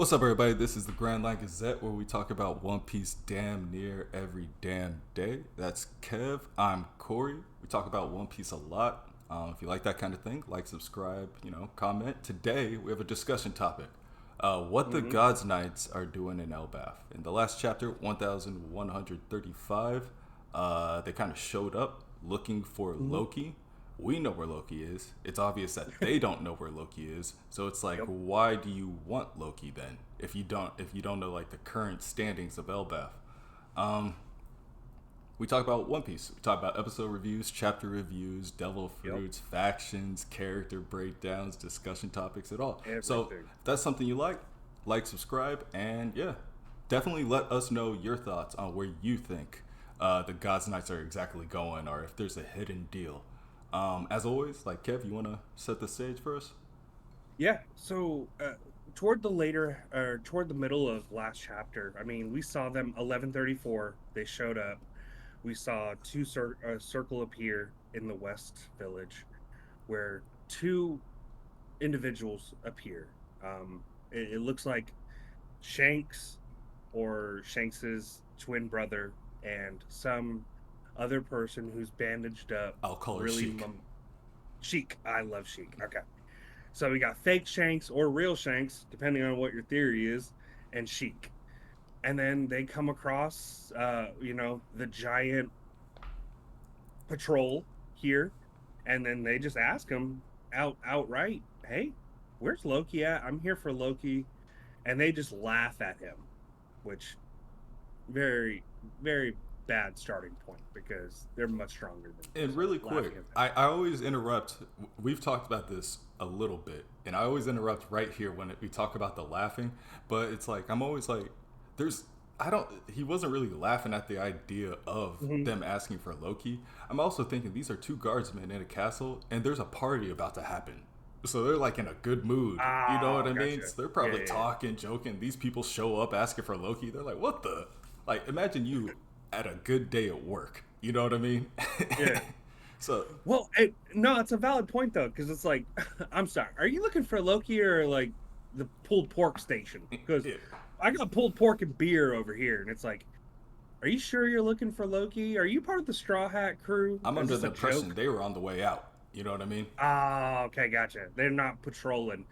What's up, everybody? This is the Grand Line Gazette, where we talk about One Piece damn near every damn day. That's Kev. I'm Corey. We talk about One Piece a lot. If you like that kind of thing, like, subscribe, comment. Today, we have a discussion topic. What the hmm Gods Knights are doing in Elbaf. In the last chapter, 1135, they kind of showed up looking for hmm Loki. We know where Loki is. It's obvious that they don't know where Loki is. So it's like, Yep. why do you want Loki then? If you don't know like the current standings of Elbaf. Um, we talk about One Piece. We talk about episode reviews, chapter reviews, devil Yep. fruits, factions, character breakdowns, discussion topics, it all. So Everything. if that's something you like, subscribe, and yeah, definitely let us know your thoughts on where you think the Gods Knights are exactly going, or if there's a hidden deal. As always, like Kev, you want to set the stage for us? Yeah. Toward the middle of last chapter, I mean, we saw them 11:34. They showed up. We saw a circle appear in the West Village, where two individuals appear. It looks like Shanks or Shanks's twin brother and some other person who's bandaged up. I'll call her Really, Sheik. Chic. I love Chic. Okay. So we got fake Shanks or real Shanks, depending on what your theory is, and Chic. And then they come across, the giant patrol here, and then they just ask him outright, "Hey, where's Loki at? I'm here for Loki," and they just laugh at him, which very, very bad starting point because they're much stronger than him. And So really quick, laughing at them. I always interrupt. We've talked about this a little bit, and I always interrupt right here when we talk about the laughing. But it's like I'm always like, there's. I don't. He wasn't really laughing at the idea of Mhm. them asking for Loki. I'm also thinking these are two guardsmen in a castle, and there's a party about to happen. So they're like in a good mood. You know what Oh, I mean? gotcha. So they're Yeah, probably yeah, talking, joking. These people show up asking for Loki. They're like, what the? Like, imagine you at a good day at work. You know what I mean? yeah. Yeah. So Well, no, it's a valid point though, because it's like, I'm sorry, are you looking for Loki or like the pulled pork station? Because yeah, I got pulled pork and beer over here, and it's like, are you sure you're looking for Loki? Are you part of the Straw Hat crew? I'm Is under this the a impression joke? they were on the way out. You know what I mean? Ah, okay, gotcha. They're not patrolling.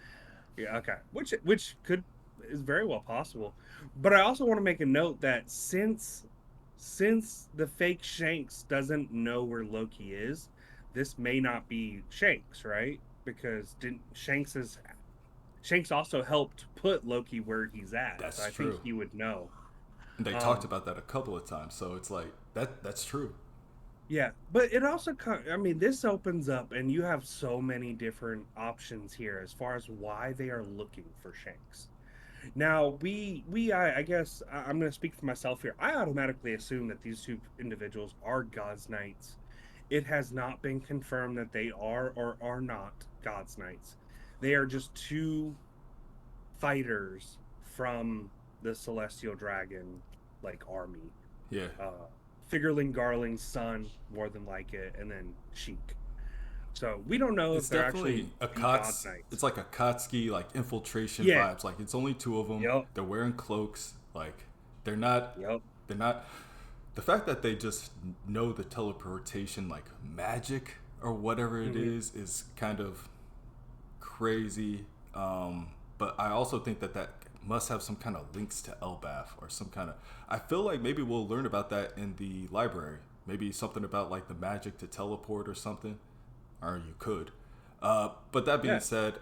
Yeah, okay. Which could is very well possible. But I also want to make a note that since the fake Shanks doesn't know where Loki is, this may not be Shanks, right? Because didn't Shanks also helped put Loki where he's at. So That's I think true. he would know. And they talked Um about that a couple of times. So it's like that's true. yeah, but it also I mean this opens up and you have so many different options here as far as why they are looking for Shanks. Now, I guess I'm going to speak for myself here. I automatically assume that these two individuals are God's Knights. It has not been confirmed that they are or are not God's Knights. They are just two fighters from the Celestial Dragon like army. Yeah. Uh Figurling Garling's son, more than like it, and then Sheik. So we don't know if It's they're actually definitely a the God Kots. It's Knights. like a Kotsky like infiltration Yeah. vibes. Like it's only two of them. Yep. They're wearing cloaks. Like they're not. Yep. They're not. The fact that they just know the teleportation like magic or whatever it hmm is kind of crazy. But I also think that that must have some kind of links to Elbaf or some kind of. I feel like maybe we'll learn about that in the library. Maybe something about like the magic to teleport or something, or you could. But that being Yeah. said,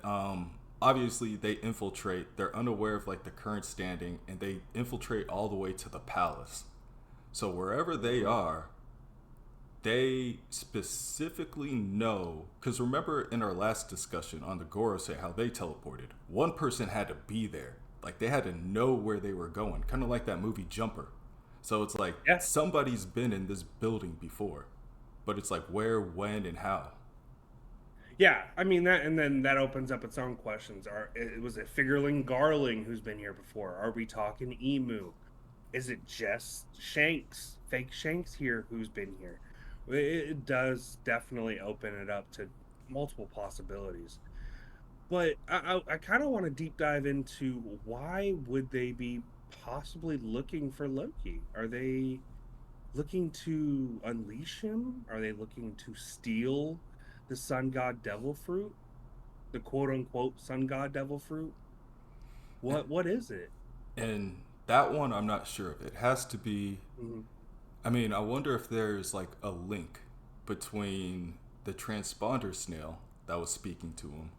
obviously they infiltrate. They're unaware of like the current standing, and they infiltrate all the way to the palace. So wherever they hmm are, they specifically know, because remember in our last discussion on the Gorosei how they teleported, one person had to be there, like they had to know where they were going, kind of like that movie Jumper. So it's like Yeah. somebody's been in this building before, but it's like where, when, and how. Yeah, I mean that, and then that opens up its own questions. Was it Figurling Garling who's been here before? Are we talking Emu? Is it just Shanks, fake Shanks here who's been here? It does definitely open it up to multiple possibilities. But I kind of want to deep dive into why would they be possibly looking for Loki? Are they looking to unleash him? Are they looking to steal the sun god devil fruit? The quote unquote sun god devil fruit? What is it? And that one, I'm not sure of. It has to be. Mhm. I mean, I wonder if there's like a link between the transponder snail that was speaking to him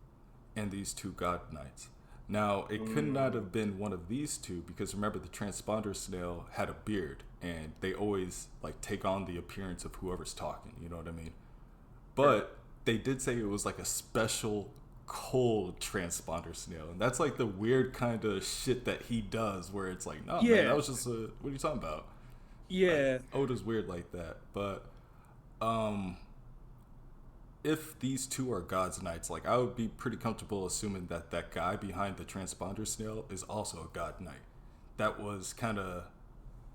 and these two god knights. Now, it could not Mm, have been one of these two because remember, the transponder snail had a beard and they always like take on the appearance of whoever's talking. You know what I mean? sure. But they did say it was like a special cold transponder snail, and that's like the weird kind of shit that he does, where it's like, nah, man, that Yeah, was just a. What are you talking about? Like yeah. Oda's weird like that, but um, if these two are God's Knights, like I would be pretty comfortable assuming that that guy behind the transponder snail is also a God Knight. That was kind of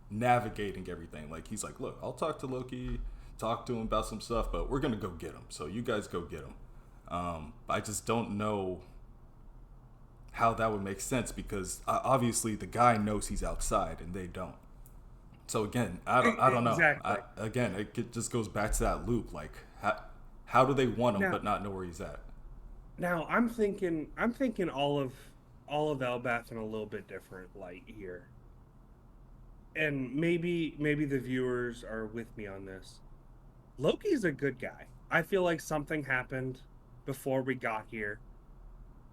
navigating everything. Like he's like, look, I'll talk to Loki, talk to him about some stuff, but we're gonna go get him. So you guys go get him. I just don't know how that would make sense because obviously the guy knows he's outside and they don't. So again, I don't know. Exactly. Again, just goes back to that loop. Like, how do they want him Now, but not know where he's at? now I'm thinking all of Elbath in a little bit different light here. And maybe the viewers are with me on this. Loki's a good guy. I feel like something happened before we got here,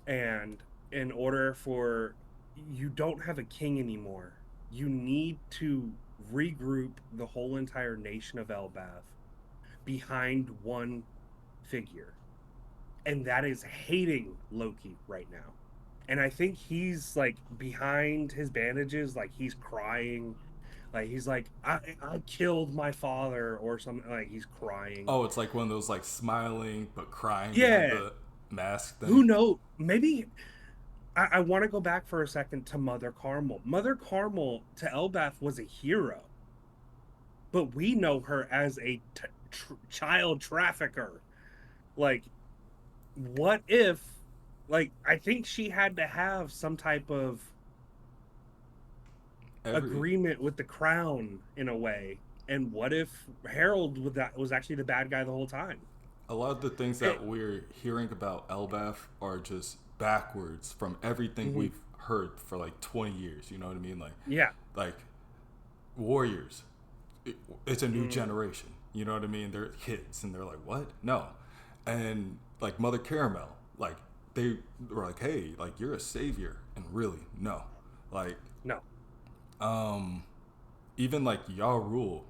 and in order for you don't have a king anymore, you need to regroup the whole entire nation of Elbath behind one figure, and that is hating Loki right now. And I think he's like behind his bandages, like he's crying, like he's like, I killed my father or something. Like he's crying. Oh, it's like one of those like smiling but crying behind Yeah, the mask thing. who knows? Maybe I want to go back for a second to Mother Carmel. Mother Carmel to Elbath was a hero, but we know her as a child trafficker. Like, what if, like, I think she had to have some type of Every agreement with the crown in a way. And what if Harold was actually the bad guy the whole time? a lot of the things It, that we're hearing about Elbath are just backwards from everything mhm, we've heard for like 20 years. You know what I mean? yeah. Like warriors, it's a new Mm, generation. You know what I mean? They're kids, and they're like, "What? No." And like Mother Caramel, like they were like, "Hey, like you're a savior," and really, no. Like, no. um, even like Ya Rule,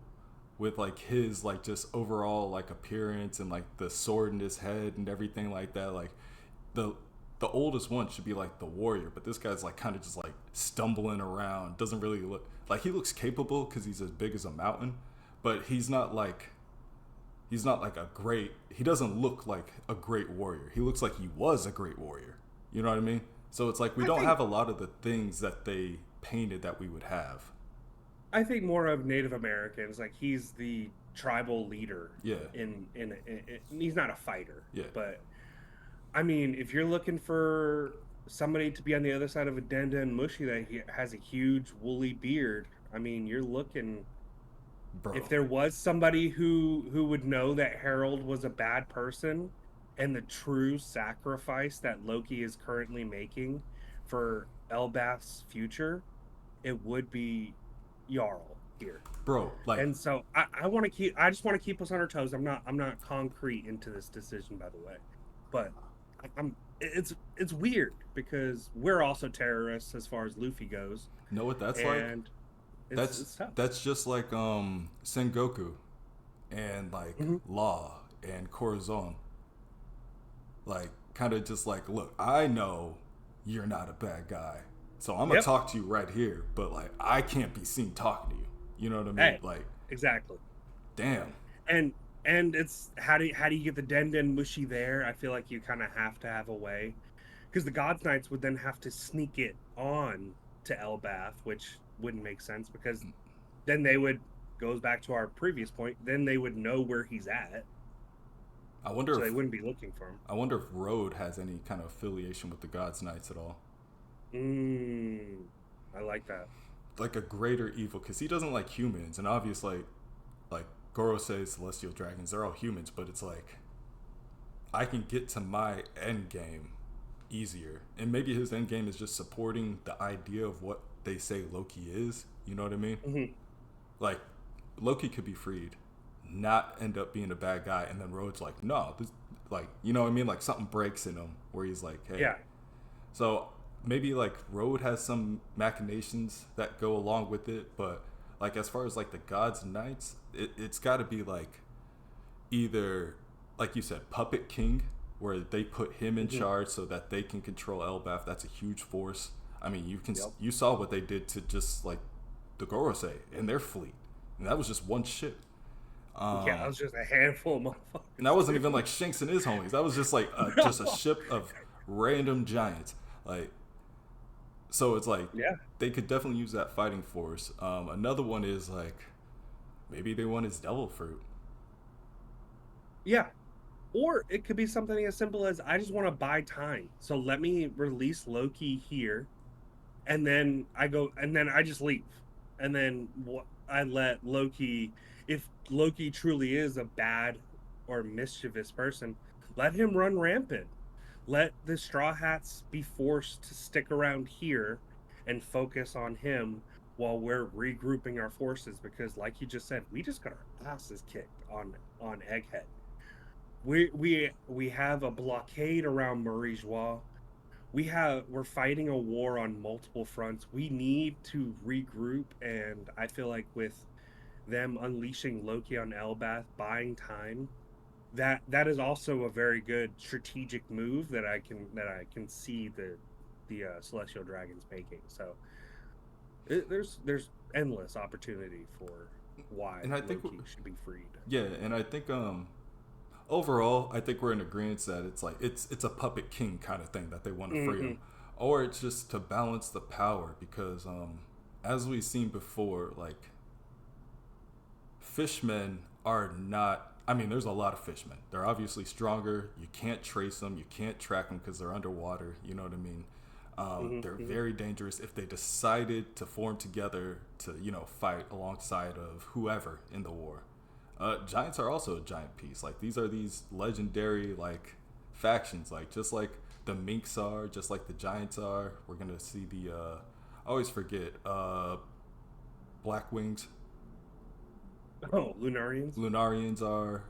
with like his like just overall like appearance and like the sword in his head and everything like that, like the the oldest one should be like the warrior, but this guy's like kind of just like stumbling around, doesn't really look like he looks capable because he's as big as a mountain, but he's not like a great he doesn't look like a great warrior. He looks like he was a great warrior. You know what I mean? So it's like we I don't think have a lot of the things that they painted that we would have. I think more of Native Americans. Like he's the tribal leader Yeah, he's not a fighter, yeah. but I mean, if you're looking for somebody to be on the other side of a Denda and Mushy that has a huge woolly beard, I mean, you're looking. If Bro. there was somebody who would know that Harold was a bad person and the true sacrifice that Loki is currently making for Elbath's future, it would be Jarl here. Bro, like And so I want to keep I just want to keep us on our toes. I'm not concrete into this decision, by the way. But I'm it's weird because we're also terrorists as far as Luffy goes. know what that's like? And That's it's tough. that's just like Sengoku and like Hmm. Law and Corazon. Like kind of just like, look, I know you're not a bad guy. So I'm gonna Yep. talk to you right here, but like I can't be seen talking to you. You know what I mean? Hey, Like, exactly. damn. And it's how do you get the Denden Mushi there? I feel like you kind of have to have a way because the Gods Knights would then have to sneak it on to Elbath, which wouldn't make sense because then they would goes back to our previous point. Then they would know where he's at. I wonder so they if wouldn't be looking for him. I wonder if Road has any kind of affiliation with the Gods Knights at all, Mm, I like that. like a greater evil, because he doesn't like humans, and obviously, like Goro says, celestial dragons, they're all humans, but it's like I can get to my end game easier, and maybe his end game is just supporting the idea of what they say Loki is. You know what I mean? Hmm. Like Loki could be freed, not end up being a bad guy, and then Rhodes like, no, this, like, you know what I mean? Like something breaks in him where he's like, hey. Yeah, So maybe like Road has some machinations that go along with it, but like as far as like the Gods Knights, it's got to be like either, like you said, Puppet King, where they put him in hmm, charge so that they can control Elbaf. That's a huge force. I mean, yep, you saw what they did to just like the Gorosei and their fleet, and that was just one ship. yeah. That Um, was just a handful of and that motherfuckers wasn't even too. like Shanks and his homies. That was just like just a ship of random giants. Like, so it's like Yeah, they could definitely use that fighting force. Another one is like maybe they want his devil fruit. yeah. Or it could be something as simple as I just want to buy time. So let me release Loki here, and then I go, and then I just leave, and then I let Loki. If Loki truly is a bad or mischievous person, let him run rampant. Let the Straw Hats be forced to stick around here and focus on him while we're regrouping our forces. Because, like you just said, we just got our asses kicked on Egghead. We have a blockade around Murray Joie. We're fighting a war on multiple fronts. We need to regroup, and I feel like with them unleashing Loki on Elbath, buying time, that is also a very good strategic move that I can see the Celestial Dragons making. So there's endless opportunity for why And I think Loki should be freed. yeah, and I think overall, I think we're in agreement that it's like it's a puppet king kind of thing that they want to free him, Hmm. or it's just to balance the power because as we've seen before, like fishmen are not. I mean, there's a lot of fishmen. They're obviously stronger. You can't trace them. You can't track them because they're underwater. You know what I mean? Hmm. They're Hmm. very dangerous if they decided to form together to, you know, fight alongside of whoever in the war. Giants are also a giant piece. Like these are these legendary like factions. Like just like the Minks are, just like the Giants are. We're gonna see the. I always forget. Black Wings, Oh, Lunarians. Lunarians are.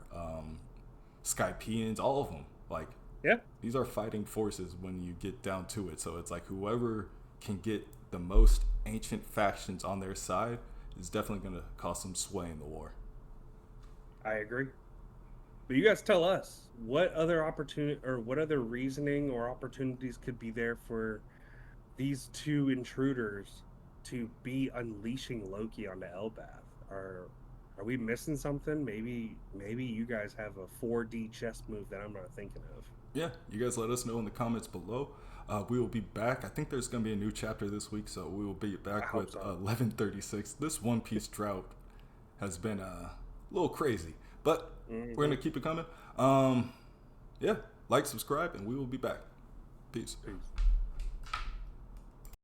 Skypeans, all of them. Like Yeah, these are fighting forces when you get down to it. So it's like whoever can get the most ancient factions on their side is definitely going to cause some sway in the war. I agree. But you guys tell us what other opportunity or what other reasoning or opportunities could be there for these two intruders to be unleashing Loki onto Elbath. Are we missing something? Maybe you guys have a 4D chess move that I'm not thinking of. Yeah, you guys let us know in the comments below. We will be back. I think there's going to be a new chapter this week, so we will be I back hope with so. 1136. This One Piece drought has been a little crazy, but we're Hmm. going to keep it coming. Yeah, like, subscribe, and we will be back. Peace. Peace.